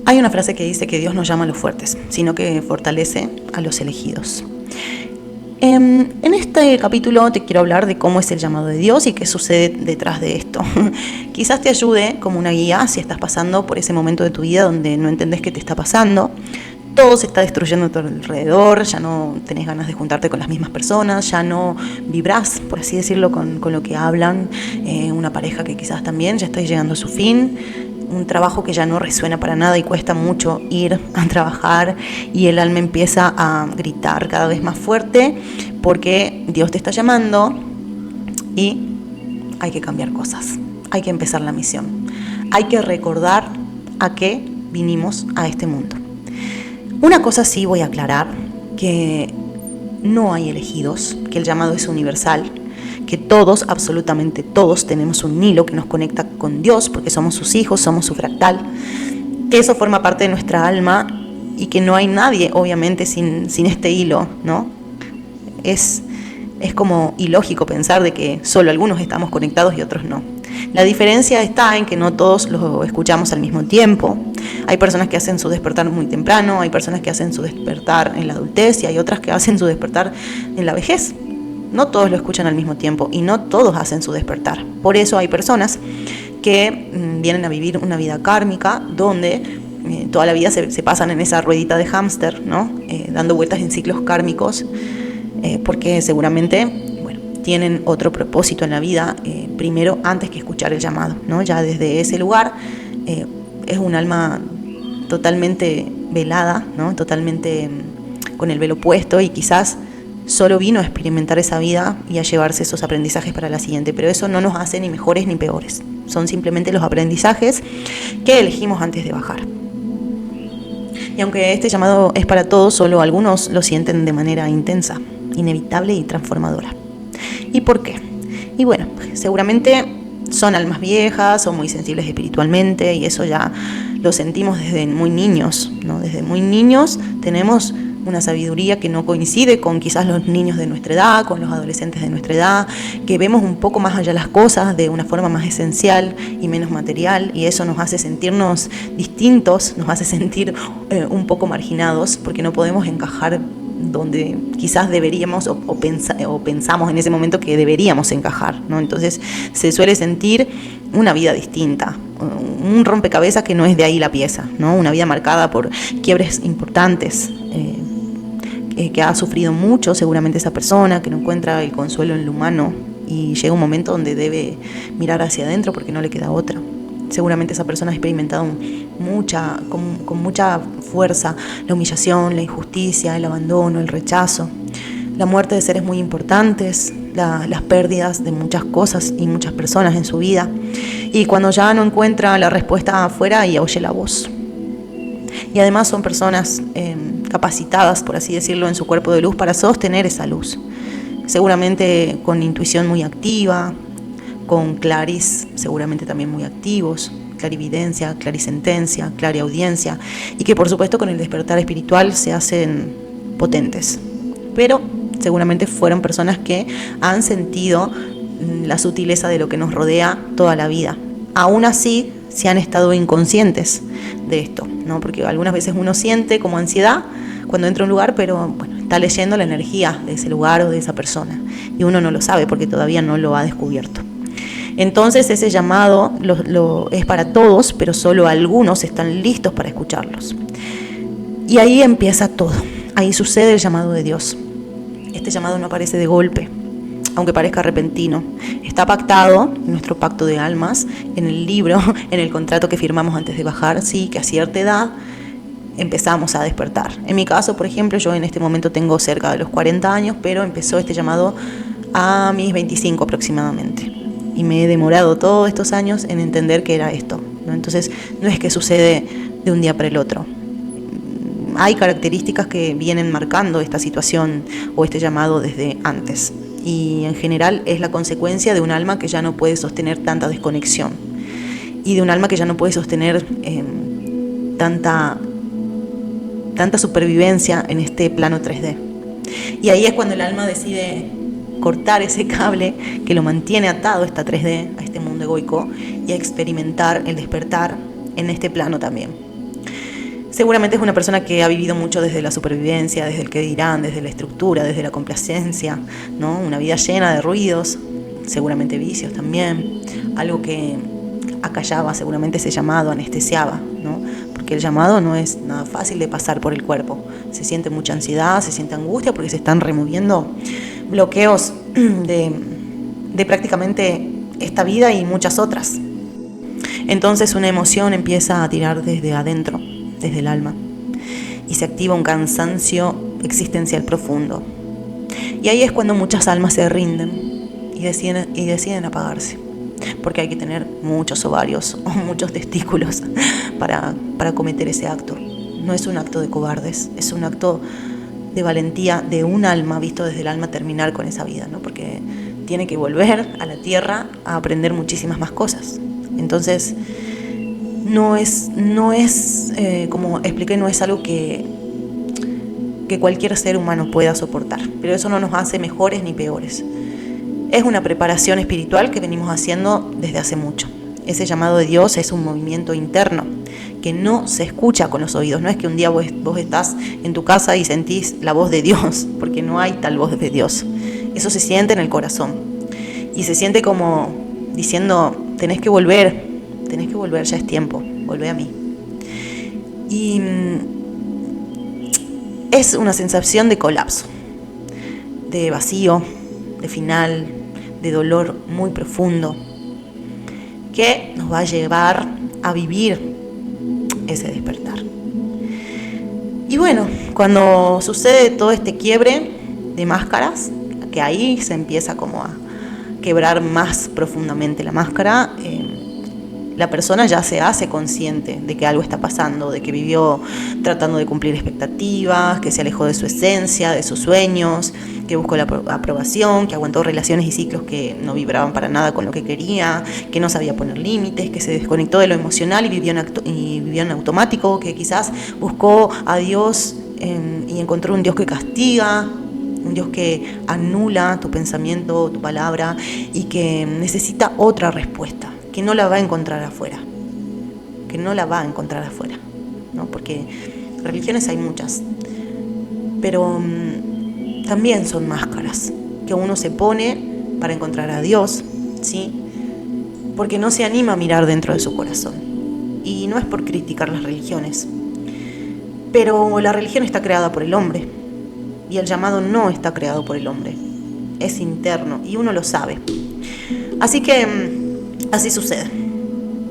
Hay una frase que dice que Dios no llama a los fuertes, sino que fortalece a los elegidos. En este capítulo te quiero hablar de cómo es el llamado de Dios y qué sucede detrás de esto. Quizás te ayude como una guía si estás pasando por ese momento de tu vida donde no entendés qué te está pasando. Todo se está destruyendo a tu alrededor, ya no tenés ganas de juntarte con las mismas personas, ya no vibrás, por así decirlo, con lo que hablan. Una pareja que quizás también ya está llegando a su fin. Un trabajo que ya no resuena para nada y cuesta mucho ir a trabajar, y el alma empieza a gritar cada vez más fuerte porque Dios te está llamando y hay que cambiar cosas, hay que empezar la misión, hay que recordar a qué vinimos a este mundo. Una cosa sí voy a aclarar, que no hay elegidos, que el llamado es universal, que todos, absolutamente todos, tenemos un hilo que nos conecta con Dios, porque somos sus hijos, somos su fractal, que eso forma parte de nuestra alma y que no hay nadie, obviamente, sin este hilo, ¿no? Es como ilógico pensar de que solo algunos estamos conectados y otros no. La diferencia está en que no todos lo escuchamos al mismo tiempo. Hay personas que hacen su despertar muy temprano, hay personas que hacen su despertar en la adultez y hay otras que hacen su despertar en la vejez. No todos lo escuchan al mismo tiempo y no todos hacen su despertar. Por eso hay personas que vienen a vivir una vida kármica donde toda la vida se pasan en esa ruedita de hámster, ¿no? Dando vueltas en ciclos kármicos, porque seguramente tienen otro propósito en la vida, primero antes que escuchar el llamado, ¿no? Ya desde ese lugar es un alma totalmente velada, ¿no? Totalmente con el velo puesto, y quizás solo vino a experimentar esa vida y a llevarse esos aprendizajes para la siguiente, pero eso no nos hace ni mejores ni peores, son simplemente los aprendizajes que elegimos antes de bajar. Y aunque este llamado es para todos, solo algunos lo sienten de manera intensa, inevitable y transformadora. ¿Y por qué? Y bueno, seguramente son almas viejas o muy sensibles espiritualmente, y eso ya lo sentimos desde muy niños, ¿no? Desde muy niños tenemos una sabiduría que no coincide con quizás los niños de nuestra edad, con los adolescentes de nuestra edad, que vemos un poco más allá las cosas de una forma más esencial y menos material, y eso nos hace sentirnos distintos, nos hace sentir un poco marginados, porque no podemos encajar donde quizás deberíamos o pensamos en ese momento que deberíamos encajar, ¿no? Entonces se suele sentir una vida distinta, un rompecabezas que no es de ahí la pieza, ¿no? Una vida marcada por quiebres importantes, que ha sufrido mucho seguramente esa persona, que no encuentra el consuelo en lo humano y llega un momento donde debe mirar hacia adentro porque no le queda otra. Seguramente esa persona ha experimentado con mucha fuerza la humillación, la injusticia, el abandono, el rechazo, la muerte de seres muy importantes, las pérdidas de muchas cosas y muchas personas en su vida. Y cuando ya no encuentra la respuesta afuera, y oye la voz. Y además son personas capacitadas, por así decirlo, en su cuerpo de luz para sostener esa luz. Seguramente con intuición muy activa, con claris seguramente también muy activos, clarividencia, clarisentencia, clariaudiencia, y que por supuesto con el despertar espiritual se hacen potentes. Pero seguramente fueron personas que han sentido la sutileza de lo que nos rodea toda la vida. Aún así, se han estado inconscientes de esto, ¿no? Porque algunas veces uno siente como ansiedad cuando entra a un lugar, pero está leyendo la energía de ese lugar o de esa persona, y uno no lo sabe porque todavía no lo ha descubierto. Entonces ese llamado es para todos, pero solo algunos están listos para escucharlos. Y ahí empieza todo, ahí sucede el llamado de Dios. Este llamado no aparece de golpe, aunque parezca repentino. Está pactado, nuestro pacto de almas, en el libro, en el contrato que firmamos antes de bajar, sí, que a cierta edad empezamos a despertar. En mi caso, por ejemplo, yo en este momento tengo cerca de los 40 años, pero empezó este llamado a mis 25 aproximadamente. Y me he demorado todos estos años en entender que era esto, ¿no? Entonces, no es que sucede de un día para el otro. Hay características que vienen marcando esta situación o este llamado desde antes. Y en general es la consecuencia de un alma que ya no puede sostener tanta desconexión. Y de un alma que ya no puede sostener tanta supervivencia en este plano 3D. Y ahí es cuando el alma decide cortar ese cable que lo mantiene atado a esta 3D, a este mundo egoico, y a experimentar el despertar en este plano también. Seguramente es una persona que ha vivido mucho desde la supervivencia, desde el qué dirán, desde la estructura, desde la complacencia, ¿no? Una vida llena de ruidos, seguramente vicios también, algo que acallaba seguramente ese llamado, anestesiaba, ¿no? Porque el llamado no es nada fácil de pasar por el cuerpo. Se siente mucha ansiedad, se siente angustia porque se están removiendo bloqueos de prácticamente esta vida y muchas otras. Entonces una emoción empieza a tirar desde adentro, desde el alma, y se activa un cansancio existencial profundo. Y ahí es cuando muchas almas se rinden y deciden apagarse, porque hay que tener muchos ovarios o muchos testículos para cometer ese acto. No es un acto de cobardes, es un acto de valentía de un alma, visto desde el alma, terminar con esa vida, ¿no? Porque tiene que volver a la tierra a aprender muchísimas más cosas. Entonces, no es como expliqué, no es algo que cualquier ser humano pueda soportar, pero eso no nos hace mejores ni peores. Es una preparación espiritual que venimos haciendo desde hace mucho. Ese llamado de Dios es un movimiento interno que no se escucha con los oídos. No es que un día vos estás en tu casa y sentís la voz de Dios, porque no hay tal voz de Dios. Eso se siente en el corazón y se siente como diciendo: tenés que volver, ya es tiempo, volvé a mí. Y es una sensación de colapso, de vacío, de final, de dolor muy profundo, que nos va a llevar a vivir ese despertar. Y bueno, cuando sucede todo este quiebre de máscaras, que ahí se empieza como a quebrar más profundamente la máscara, la persona ya se hace consciente de que algo está pasando, de que vivió tratando de cumplir expectativas, que se alejó de su esencia, de sus sueños, que buscó la aprobación, que aguantó relaciones y ciclos que no vibraban para nada con lo que quería, que no sabía poner límites, que se desconectó de lo emocional y vivió en automático, que quizás buscó a Dios y encontró un Dios que castiga, un Dios que anula tu pensamiento, tu palabra, y que necesita otra respuesta, que no la va a encontrar afuera, ¿no? Porque religiones hay muchas, pero también son máscaras que uno se pone para encontrar a Dios, ¿sí? Porque no se anima a mirar dentro de su corazón. Y no es por criticar las religiones, pero la religión está creada por el hombre y el llamado no está creado por el hombre, es interno y uno lo sabe. Así que así sucede.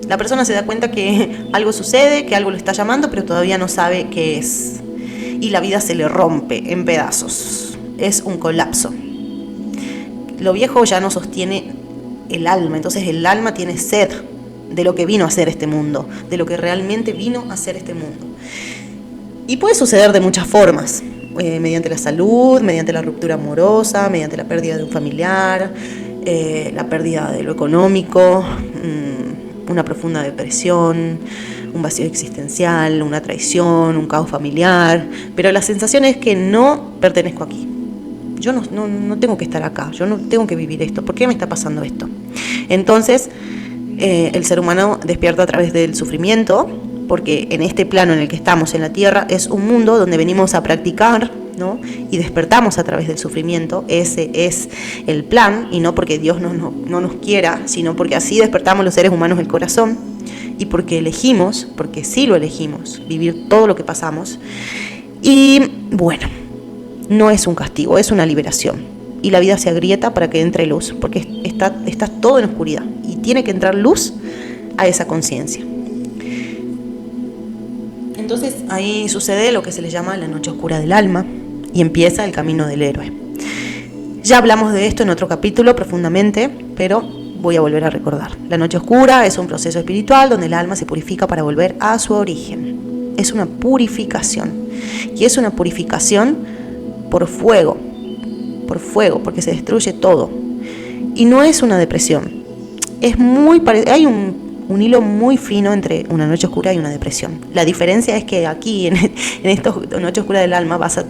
La persona se da cuenta que algo sucede, que algo lo está llamando, pero todavía no sabe qué es. Y la vida se le rompe en pedazos. Es un colapso. Lo viejo ya no sostiene el alma, entonces el alma tiene sed de lo que vino a hacer este mundo, de lo que realmente vino a hacer este mundo. Y puede suceder de muchas formas, mediante la salud, mediante la ruptura amorosa, mediante la pérdida de un familiar, la pérdida de lo económico, una profunda depresión, un vacío existencial, una traición, un caos familiar, pero la sensación es que no pertenezco aquí. Yo no tengo que estar acá, yo no tengo que vivir esto, ¿por qué me está pasando esto? Entonces, el ser humano despierta a través del sufrimiento, porque en este plano en el que estamos, en la Tierra, es un mundo donde venimos a practicar, ¿no? Y despertamos a través del sufrimiento. Ese es el plan, y no porque Dios no nos quiera, sino porque así despertamos los seres humanos el corazón, y porque elegimos, porque sí lo elegimos, vivir todo lo que pasamos. Y bueno, no es un castigo, es una liberación, y la vida se agrieta para que entre luz, porque está todo en oscuridad y tiene que entrar luz a esa conciencia. Entonces ahí sucede lo que se le llama la noche oscura del alma y empieza el camino del héroe. Ya hablamos de esto en otro capítulo profundamente, pero voy a volver a recordar. La noche oscura es un proceso espiritual donde el alma se purifica para volver a su origen. Es una purificación, y es una purificación por fuego, porque se destruye todo. Y no es una depresión. Hay un hilo muy fino entre una noche oscura y una depresión. La diferencia es que aquí, en esta noche oscura del alma, vas a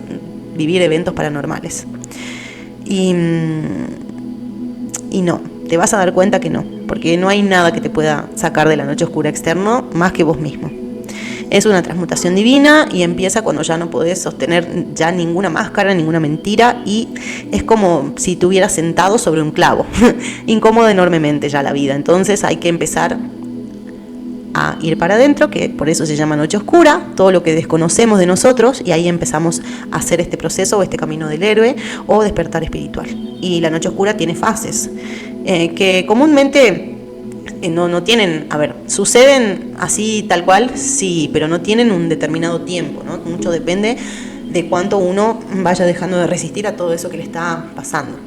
vivir eventos paranormales. Y no, te vas a dar cuenta que no, porque no hay nada que te pueda sacar de la noche oscura externo más que vos mismo. Es una transmutación divina y empieza cuando ya no podés sostener ya ninguna máscara, ninguna mentira, y es como si te hubieras sentado sobre un clavo. Incómoda enormemente ya la vida. Entonces hay que empezar a ir para adentro, que por eso se llama noche oscura, todo lo que desconocemos de nosotros, y ahí empezamos a hacer este proceso o este camino del héroe o despertar espiritual. Y la noche oscura tiene fases que comúnmente no tienen, suceden así tal cual, sí, pero no tienen un determinado tiempo, ¿no? Mucho depende de cuánto uno vaya dejando de resistir a todo eso que le está pasando.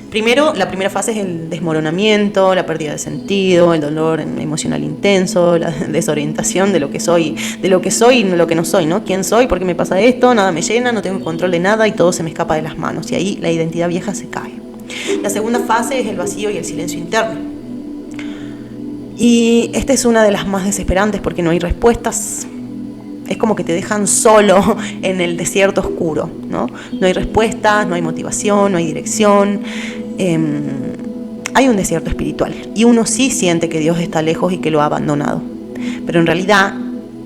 Primero, la primera fase es el desmoronamiento, la pérdida de sentido, el dolor emocional intenso, la desorientación de lo que soy y lo que no soy, ¿no? ¿Quién soy? ¿Por qué me pasa esto? Nada me llena, no tengo control de nada y todo se me escapa de las manos. Y ahí la identidad vieja se cae. La segunda fase es el vacío y el silencio interno. Y esta es una de las más desesperantes porque no hay respuestas. Es como que te dejan solo en el desierto oscuro, ¿no? No hay respuestas, no hay motivación, no hay dirección. Hay un desierto espiritual y uno sí siente que Dios está lejos y que lo ha abandonado. Pero en realidad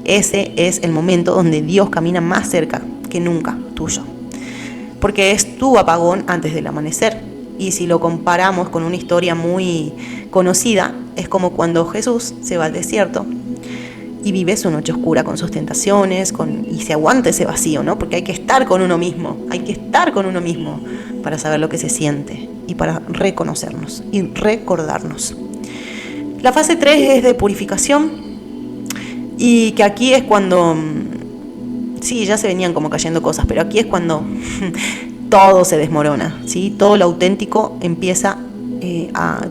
ese es el momento donde Dios camina más cerca que nunca tuyo. Porque es tu apagón antes del amanecer. Y si lo comparamos con una historia muy conocida, es como cuando Jesús se va al desierto y vive su noche oscura con sus tentaciones, y se aguanta ese vacío, ¿no? Porque hay que estar con uno mismo para saber lo que se siente y para reconocernos y recordarnos. La fase 3 es de purificación, y que aquí es cuando, sí, ya se venían como cayendo cosas, pero aquí es cuando todo se desmorona, ¿sí? Todo lo auténtico empieza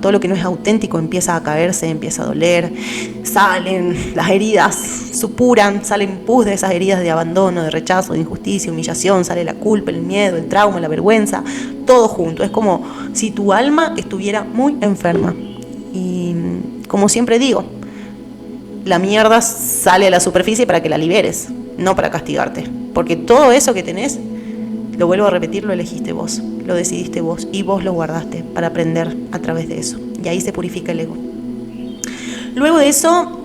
todo lo que no es auténtico empieza a caerse, empieza a doler, salen las heridas, supuran, salen pus de esas heridas de abandono, de rechazo, de injusticia, humillación, sale la culpa, el miedo, el trauma, la vergüenza, todo junto. Es como si tu alma estuviera muy enferma. Y como siempre digo, la mierda sale a la superficie para que la liberes, no para castigarte, porque todo eso que tenés, lo vuelvo a repetir, lo elegiste vos, lo decidiste vos y vos lo guardaste para aprender a través de eso. Y ahí se purifica el ego. Luego de eso,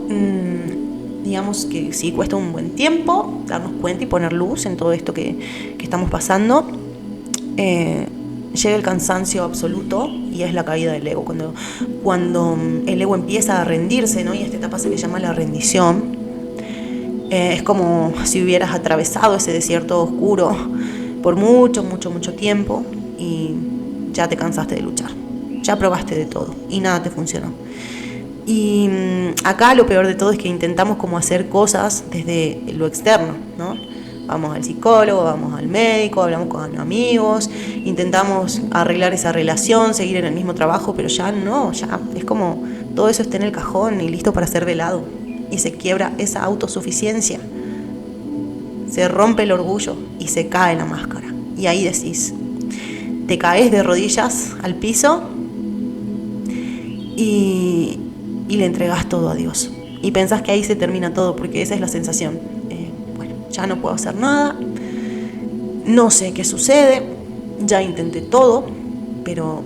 digamos que sí cuesta un buen tiempo darnos cuenta y poner luz en todo esto que estamos pasando. Llega el cansancio absoluto y es la caída del ego. Cuando el ego empieza a rendirse, ¿no? Y a esta etapa se le llama la rendición. Es como si hubieras atravesado ese desierto oscuro por mucho tiempo y ya te cansaste de luchar, ya probaste de todo y nada te funcionó. Y acá lo peor de todo es que intentamos como hacer cosas desde lo externo, ¿no? Vamos al psicólogo, vamos al médico, hablamos con amigos, intentamos arreglar esa relación, seguir en el mismo trabajo, pero ya no, ya es como todo eso está en el cajón y listo para ser velado, y se quiebra esa autosuficiencia. Se rompe el orgullo y se cae la máscara. Y ahí decís, te caes de rodillas al piso y le entregás todo a Dios. Y pensás que ahí se termina todo, porque esa es la sensación. Bueno, ya no puedo hacer nada, no sé qué sucede, ya intenté todo, pero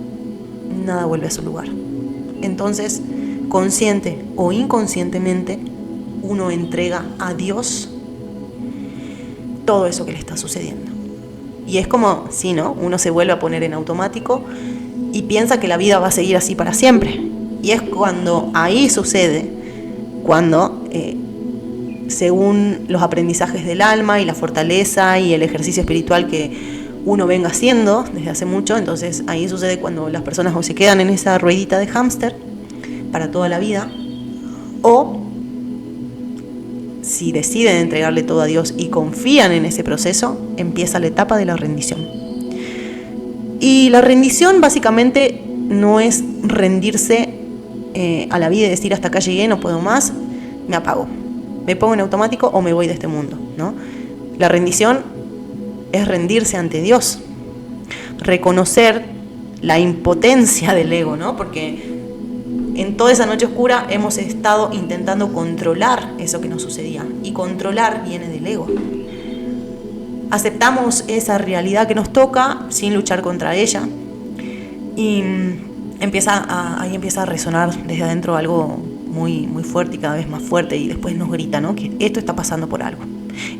nada vuelve a su lugar. Entonces, consciente o inconscientemente, uno entrega a Dios todo eso que le está sucediendo. Y es como si, ¿no? Uno se vuelve a poner en automático y piensa que la vida va a seguir así para siempre. Y es cuando ahí sucede, cuando según los aprendizajes del alma y la fortaleza y el ejercicio espiritual que uno venga haciendo desde hace mucho, entonces ahí sucede cuando las personas o se quedan en esa ruedita de hámster para toda la vida, o si deciden entregarle todo a Dios y confían en ese proceso, empieza la etapa de la rendición. Y la rendición básicamente no es rendirse a la vida y decir hasta acá llegué, no puedo más, me apago, me pongo en automático o me voy de este mundo, ¿no? La rendición es rendirse ante Dios, reconocer la impotencia del ego, ¿no? Porque en toda esa noche oscura hemos estado intentando controlar eso que nos sucedía. Y controlar viene del ego. Aceptamos esa realidad que nos toca sin luchar contra ella. Y ahí empieza a resonar desde adentro algo muy, muy fuerte y cada vez más fuerte, y después nos grita, ¿no? Que esto está pasando por algo.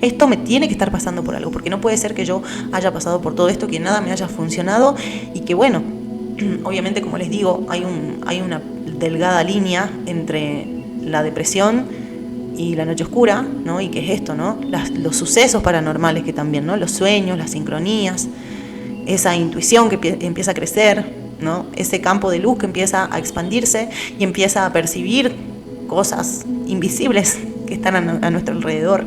Esto me tiene que estar pasando por algo, porque no puede ser que yo haya pasado por todo esto, que nada me haya funcionado, y que bueno, obviamente, como les digo, hay una delgada línea entre la depresión y la noche oscura, ¿no? Y qué es esto, ¿no? Los sucesos paranormales que también, ¿no? Los sueños, las sincronías, esa intuición que empieza a crecer, ¿no? Ese campo de luz que empieza a expandirse y empieza a percibir cosas invisibles que están a nuestro alrededor.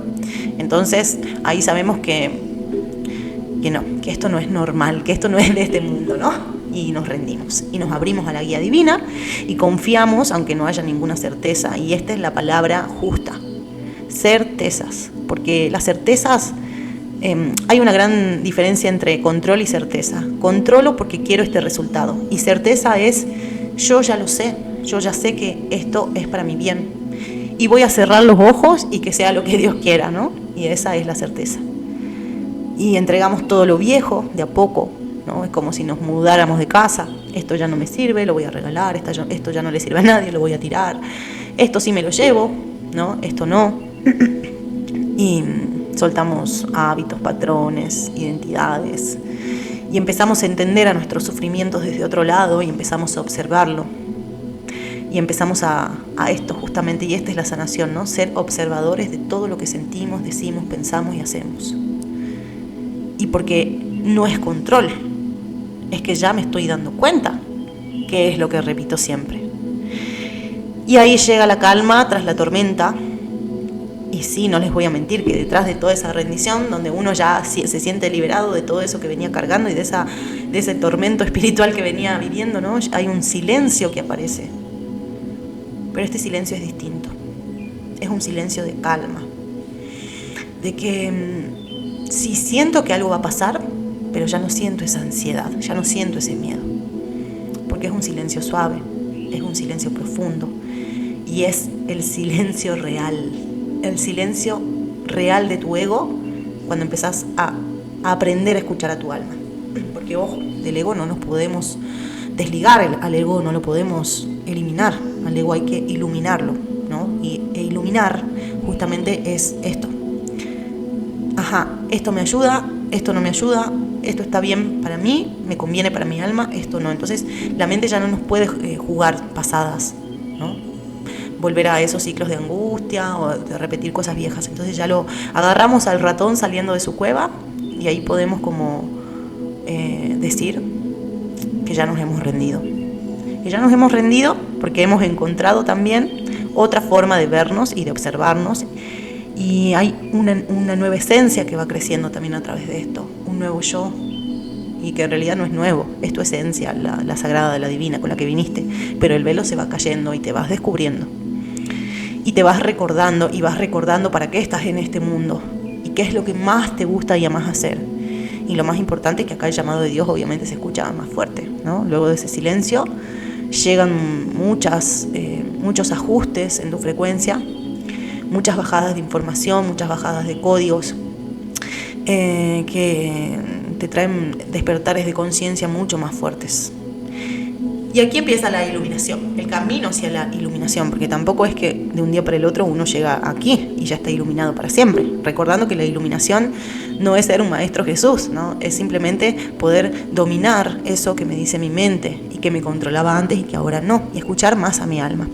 Entonces ahí sabemos que no, que esto no es normal, que esto no es de este mundo, ¿no? Y nos rendimos y nos abrimos a la guía divina y confiamos aunque no haya ninguna certeza, y esta es la palabra justa, certezas, porque las certezas, hay una gran diferencia entre control y certeza. Controlo porque quiero este resultado, y certeza es yo ya lo sé, yo ya sé que esto es para mi bien y voy a cerrar los ojos y que sea lo que Dios quiera, ¿no? Y esa es la certeza. Y entregamos todo lo viejo de a poco, ¿no? Es como si nos mudáramos de casa. Esto ya no me sirve, lo voy a regalar. Esto ya no le sirve a nadie, lo voy a tirar. Esto sí me lo llevo, ¿no? Esto no. Y soltamos hábitos, patrones, identidades. Y empezamos a entender a nuestros sufrimientos desde otro lado y empezamos a observarlo. Y empezamos a esto justamente, y esta es la sanación, ¿no? Ser observadores de todo lo que sentimos, decimos, pensamos y hacemos. Y porque no es control, es que ya me estoy dando cuenta, que es lo que repito siempre. Y ahí llega la calma tras la tormenta. Y sí, no les voy a mentir que detrás de toda esa rendición, donde uno ya se siente liberado de todo eso que venía cargando y de ese tormento espiritual que venía viviendo, ¿no? Hay un silencio que aparece. Pero este silencio es distinto. Es un silencio de calma. De que sí siento que algo va a pasar, pero ya no siento esa ansiedad, ya no siento ese miedo. Porque es un silencio suave, es un silencio profundo. Y es el silencio real. El silencio real de tu ego cuando empezás a aprender a escuchar a tu alma. Porque, ojo, del ego no nos podemos desligar, al ego no lo podemos eliminar, al ego hay que iluminarlo, ¿no? E iluminar justamente es esto. Ajá, esto me ayuda, esto no me ayuda, esto está bien para mí, me conviene para mi alma, esto no. Entonces la mente ya no nos puede jugar pasadas, ¿no? Volver a esos ciclos de angustia o de repetir cosas viejas. Entonces ya lo agarramos al ratón saliendo de su cueva y ahí podemos como decir que ya nos hemos rendido. Que ya nos hemos rendido porque hemos encontrado también otra forma de vernos y de observarnos. Y hay una nueva esencia que va creciendo también a través de esto, un nuevo yo, y que en realidad no es nuevo, es tu esencia, la sagrada, la divina con la que viniste, pero el velo se va cayendo y te vas descubriendo, y te vas recordando, y vas recordando para qué estás en este mundo, y qué es lo que más te gusta y amas hacer. Y lo más importante es que acá el llamado de Dios obviamente se escucha más fuerte, ¿no? Luego de ese silencio llegan muchos ajustes en tu frecuencia, muchas bajadas de información, muchas bajadas de códigos que te traen despertares de conciencia mucho más fuertes. Y aquí empieza la iluminación, el camino hacia la iluminación, porque tampoco es que de un día para el otro uno llega aquí y ya está iluminado para siempre. Recordando que la iluminación no es ser un maestro Jesús, ¿no? Es simplemente poder dominar eso que me dice mi mente y que me controlaba antes y que ahora no, y escuchar más a mi alma.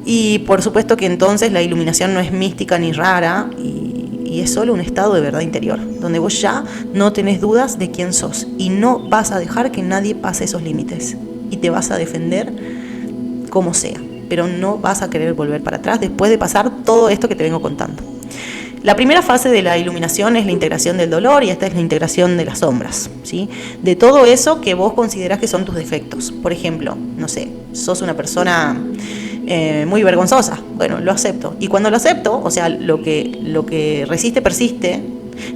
Y por supuesto que entonces la iluminación no es mística ni rara y es solo un estado de verdad interior, donde vos ya no tenés dudas de quién sos y no vas a dejar que nadie pase esos límites y te vas a defender como sea, pero no vas a querer volver para atrás después de pasar todo esto que te vengo contando. La primera fase de la iluminación es la integración del dolor y esta es la integración de las sombras, ¿sí? De todo eso que vos considerás que son tus defectos. Por ejemplo, no sé, sos una persona muy vergonzosa. Bueno, lo acepto. Y cuando lo acepto, o sea, lo que resiste, persiste.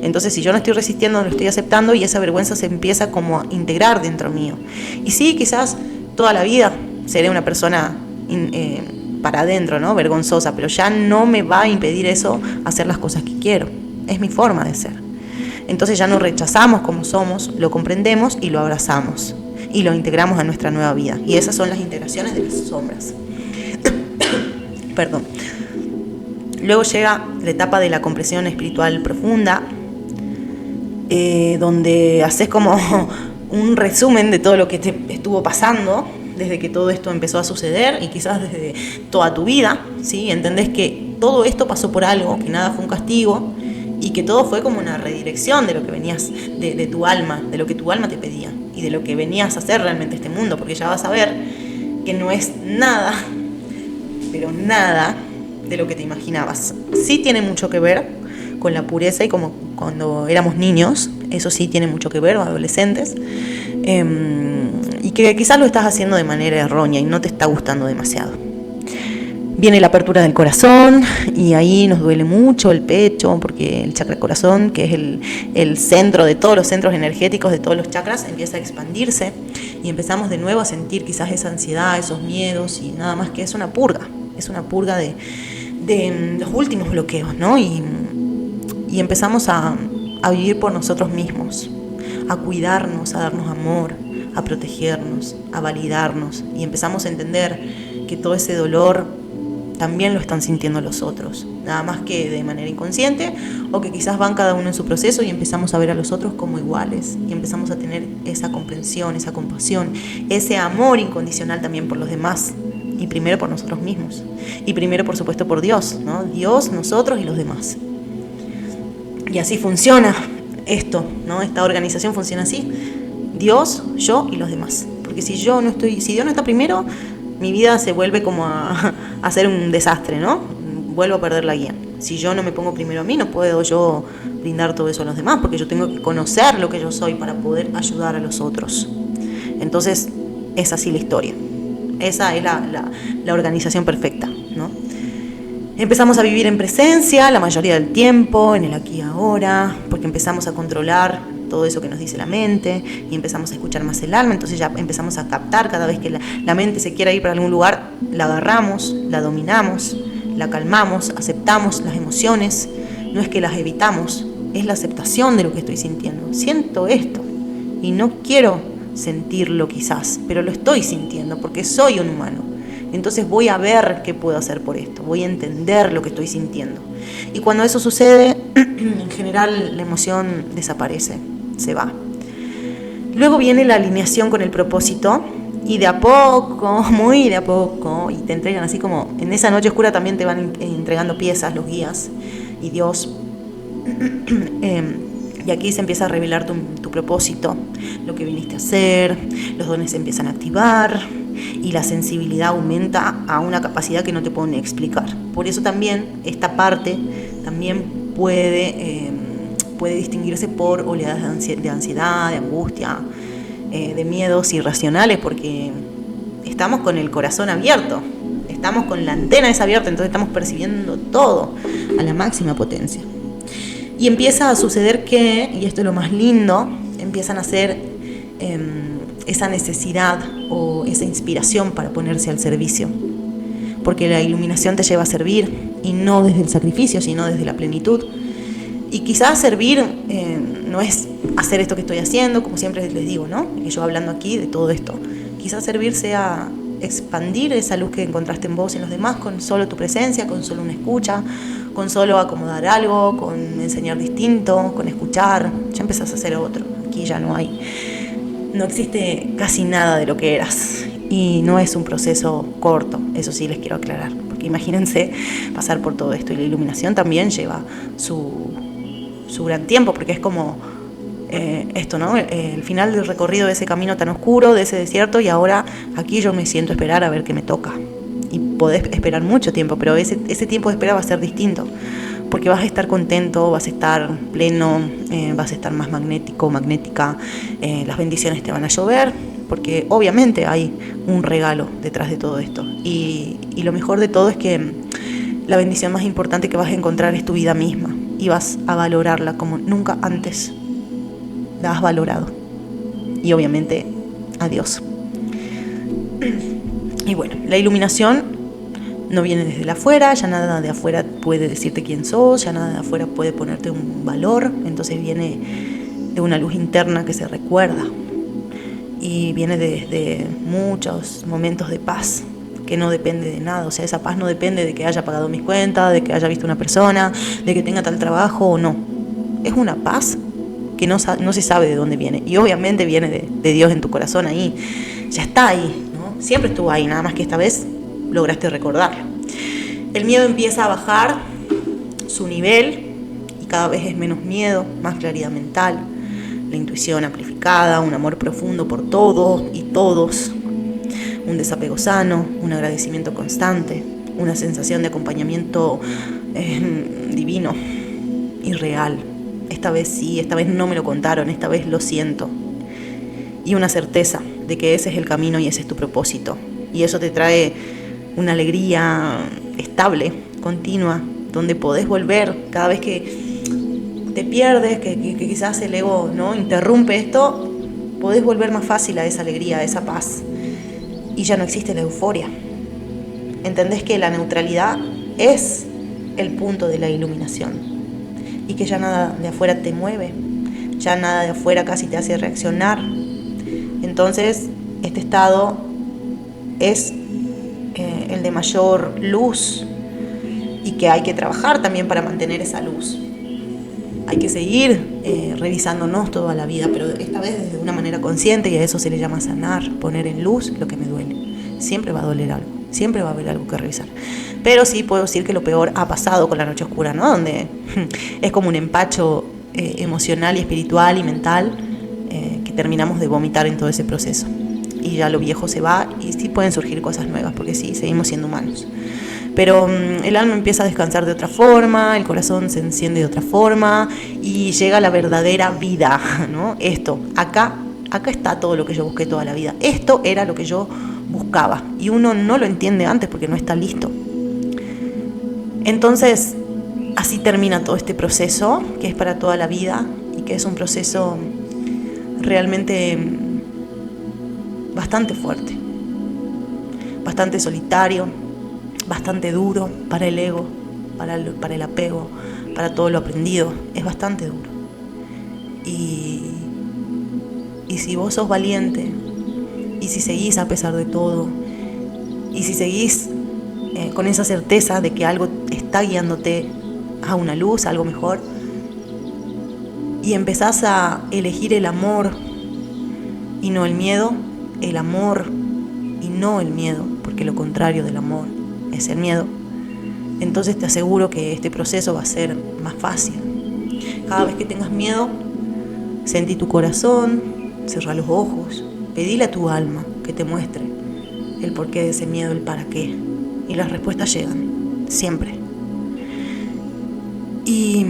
Entonces, si yo no estoy resistiendo, lo estoy aceptando y esa vergüenza se empieza como a integrar dentro mío. Y sí, quizás toda la vida seré una persona para adentro, ¿no? Vergonzosa, pero ya no me va a impedir eso hacer las cosas que quiero. Es mi forma de ser. Entonces ya no rechazamos como somos, lo comprendemos y lo abrazamos y lo integramos a nuestra nueva vida. Y esas son las integraciones de las sombras. Perdón. Luego llega la etapa de la comprensión espiritual profunda, donde haces como un resumen de todo lo que te estuvo pasando desde que todo esto empezó a suceder y quizás desde toda tu vida, ¿sí? Entendés que todo esto pasó por algo, que nada fue un castigo y que todo fue como una redirección de lo que venías, de tu alma, de lo que tu alma te pedía y de lo que venías a hacer realmente este mundo, porque ya vas a ver que no es nada, pero nada de lo que te imaginabas. Sí tiene mucho que ver con la pureza y como cuando éramos niños, eso sí tiene mucho que ver, o adolescentes, y que quizás lo estás haciendo de manera errónea y no te está gustando demasiado. Viene la apertura del corazón y ahí nos duele mucho el pecho, porque el chakra corazón, que es el centro de todos los centros energéticos de todos los chakras, empieza a expandirse y empezamos de nuevo a sentir quizás esa ansiedad, esos miedos, y nada más que es una purga de los últimos bloqueos, ¿no? Y empezamos a vivir por nosotros mismos, a cuidarnos, a darnos amor, a protegernos, a validarnos, y empezamos a entender que todo ese dolor también lo están sintiendo los otros, nada más que de manera inconsciente, o que quizás van cada uno en su proceso y empezamos a ver a los otros como iguales y empezamos a tener esa comprensión, esa compasión, ese amor incondicional también por los demás, y primero por nosotros mismos, y primero por supuesto por Dios, ¿no? Dios, nosotros y los demás. Y así funciona esto, ¿no? Esta organización funciona así: Dios, yo y los demás. Porque si Dios no está primero, mi vida se vuelve como a ser un desastre, ¿no? Vuelvo a perder la guía. Si yo no me pongo primero a mí, no puedo yo brindar todo eso a los demás, porque yo tengo que conocer lo que yo soy para poder ayudar a los otros. Entonces, es así la historia. Esa es la organización perfecta, ¿no? Empezamos a vivir en presencia la mayoría del tiempo, en el aquí y ahora, porque empezamos a controlar todo eso que nos dice la mente y empezamos a escuchar más el alma. Entonces ya empezamos a captar cada vez que la mente se quiera ir para algún lugar, la agarramos, la dominamos, la calmamos, aceptamos las emociones. No es que las evitamos, es la aceptación de lo que estoy sintiendo. Siento esto y no quiero sentirlo quizás, pero lo estoy sintiendo porque soy un humano. Entonces voy a ver qué puedo hacer por esto, voy a entender lo que estoy sintiendo. Y cuando eso sucede, en general la emoción desaparece, se va. Luego viene la alineación con el propósito, y de a poco, muy de a poco, y te entregan así como, en esa noche oscura también te van entregando piezas, los guías y Dios. Y aquí se empieza a revelar tu propósito, lo que viniste a hacer, los dones se empiezan a activar y la sensibilidad aumenta a una capacidad que no te puedo ni explicar. Por eso también esta parte también puede distinguirse por oleadas de ansiedad, de angustia, de miedos irracionales, porque estamos con el corazón abierto, estamos con la antena abierta, entonces estamos percibiendo todo a la máxima potencia. Y empieza a suceder que, y esto es lo más lindo, empiezan a hacer esa necesidad o esa inspiración para ponerse al servicio. Porque la iluminación te lleva a servir, y no desde el sacrificio, sino desde la plenitud. Y quizás servir no es hacer esto que estoy haciendo, como siempre les digo, ¿no? Que yo hablando aquí de todo esto. Quizás servir sea expandir esa luz que encontraste en vos y en los demás con solo tu presencia, con solo una escucha, con solo acomodar algo, con enseñar distinto, con escuchar. Ya empezás a hacer otro. Aquí ya no existe casi nada de lo que eras, y no es un proceso corto, eso sí les quiero aclarar, porque imagínense pasar por todo esto, y la iluminación también lleva su gran tiempo, porque es como esto, ¿no? El final del recorrido de ese camino tan oscuro, de ese desierto, y ahora aquí yo me siento a esperar a ver qué me toca. Y podés esperar mucho tiempo, pero ese tiempo de espera va a ser distinto, porque vas a estar contento, vas a estar pleno, vas a estar más magnética, las bendiciones te van a llover, porque obviamente hay un regalo detrás de todo esto. Y lo mejor de todo es que la bendición más importante que vas a encontrar es tu vida misma, y vas a valorarla como nunca antes la has valorado. Y obviamente a Dios. Y bueno, la iluminación no viene desde el afuera, ya nada de afuera puede decirte quién sos, ya nada de afuera puede ponerte un valor, entonces viene de una luz interna que se recuerda, y viene de muchos momentos de paz, que no depende de nada. O sea, esa paz no depende de que haya pagado mis cuentas, de que haya visto una persona, de que tenga tal trabajo o no. Es una paz que no se sabe de dónde viene. Y obviamente viene de Dios en tu corazón ahí. Ya está ahí, ¿no? Siempre estuvo ahí, nada más que esta vez lograste recordarlo. El miedo empieza a bajar su nivel y cada vez es menos miedo, más claridad mental, la intuición amplificada, un amor profundo por todo y todos, un desapego sano, un agradecimiento constante, una sensación de acompañamiento divino y real. Esta vez sí, esta vez no me lo contaron, esta vez lo siento. Y una certeza de que ese es el camino y ese es tu propósito. Y eso te trae una alegría estable, continua, donde podés volver cada vez que te pierdes, que quizás el ego no interrumpe esto, podés volver más fácil a esa alegría, a esa paz. Y ya no existe la euforia. Entendés que la neutralidad es el punto de la iluminación y que ya nada de afuera te mueve, ya nada de afuera casi te hace reaccionar. Entonces, este estado es el de mayor luz y que hay que trabajar también para mantener esa luz. Hay que seguir revisándonos toda la vida, pero esta vez desde una manera consciente, y a eso se le llama sanar, poner en luz lo que me duele. Siempre va a doler algo, siempre va a haber algo que revisar. Pero sí puedo decir que lo peor ha pasado con la noche oscura, ¿no? Donde es como un empacho emocional y espiritual y mental que terminamos de vomitar en todo ese proceso. Y ya lo viejo se va y sí pueden surgir cosas nuevas, porque sí, seguimos siendo humanos. Pero el alma empieza a descansar de otra forma, el corazón se enciende de otra forma y llega la verdadera vida, ¿no? Esto, acá está todo lo que yo busqué toda la vida. Esto era lo que yo buscaba y uno no lo entiende antes porque no está listo. Entonces, así termina todo este proceso, que es para toda la vida y que es un proceso realmente bastante fuerte, bastante solitario, bastante duro para el ego, para el apego, para todo lo aprendido. Es bastante duro. Y si vos sos valiente, y si seguís a pesar de todo, y si seguís con esa certeza de que algo está guiándote a una luz, a algo mejor, y empezás a elegir el amor y no el miedo, el amor y no el miedo, porque lo contrario del amor es el miedo, entonces te aseguro que este proceso va a ser más fácil. Cada vez que tengas miedo, sentí tu corazón, cerrá los ojos, pedile a tu alma que te muestre el porqué de ese miedo, el para qué, y las respuestas llegan, siempre. Y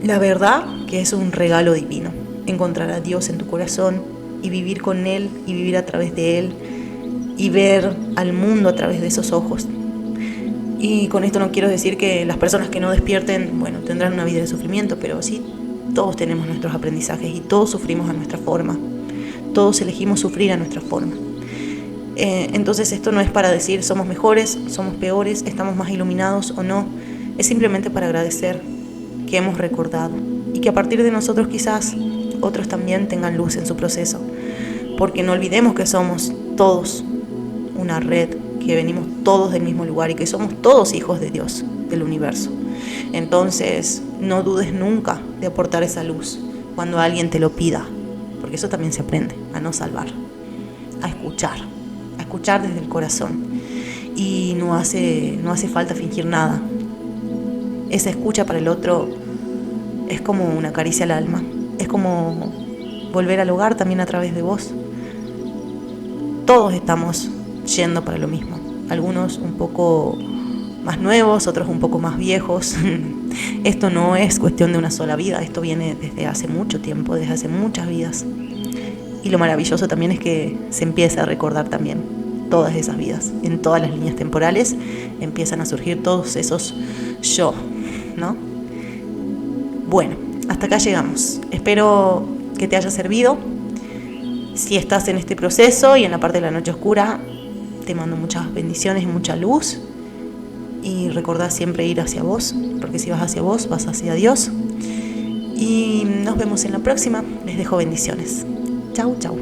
la verdad que es un regalo divino, encontrar a Dios en tu corazón y vivir con Él y vivir a través de Él y ver al mundo a través de esos ojos. Y con esto no quiero decir que las personas que no despierten, bueno, tendrán una vida de sufrimiento, pero sí, todos tenemos nuestros aprendizajes y todos sufrimos a nuestra forma. Todos elegimos sufrir a nuestra forma. Entonces esto no es para decir somos mejores, somos peores, estamos más iluminados o no. Es simplemente para agradecer que hemos recordado y que a partir de nosotros quizás otros también tengan luz en su proceso. Porque no olvidemos que somos todos una red, que venimos todos del mismo lugar y que somos todos hijos de Dios, del universo. Entonces no dudes nunca de aportar esa luz cuando alguien te lo pida, porque eso también se aprende, a no salvar, a escuchar desde el corazón. Y no hace falta fingir nada. Esa escucha para el otro es como una caricia al alma, es como volver al hogar también a través de vos. Todos estamos yendo para lo mismo, algunos un poco más nuevos, otros un poco más viejos. Esto no es cuestión de una sola vida, esto viene desde hace mucho tiempo, desde hace muchas vidas. Y lo maravilloso también es que se empieza a recordar también todas esas vidas, en todas las líneas temporales empiezan a surgir todos esos yo, ¿no? Bueno, hasta acá llegamos. Espero que te haya servido. Si estás en este proceso y en la parte de la noche oscura, te mando muchas bendiciones y mucha luz. Y recordá siempre ir hacia vos, porque si vas hacia vos, vas hacia Dios. Y nos vemos en la próxima. Les dejo bendiciones. Chau, chau.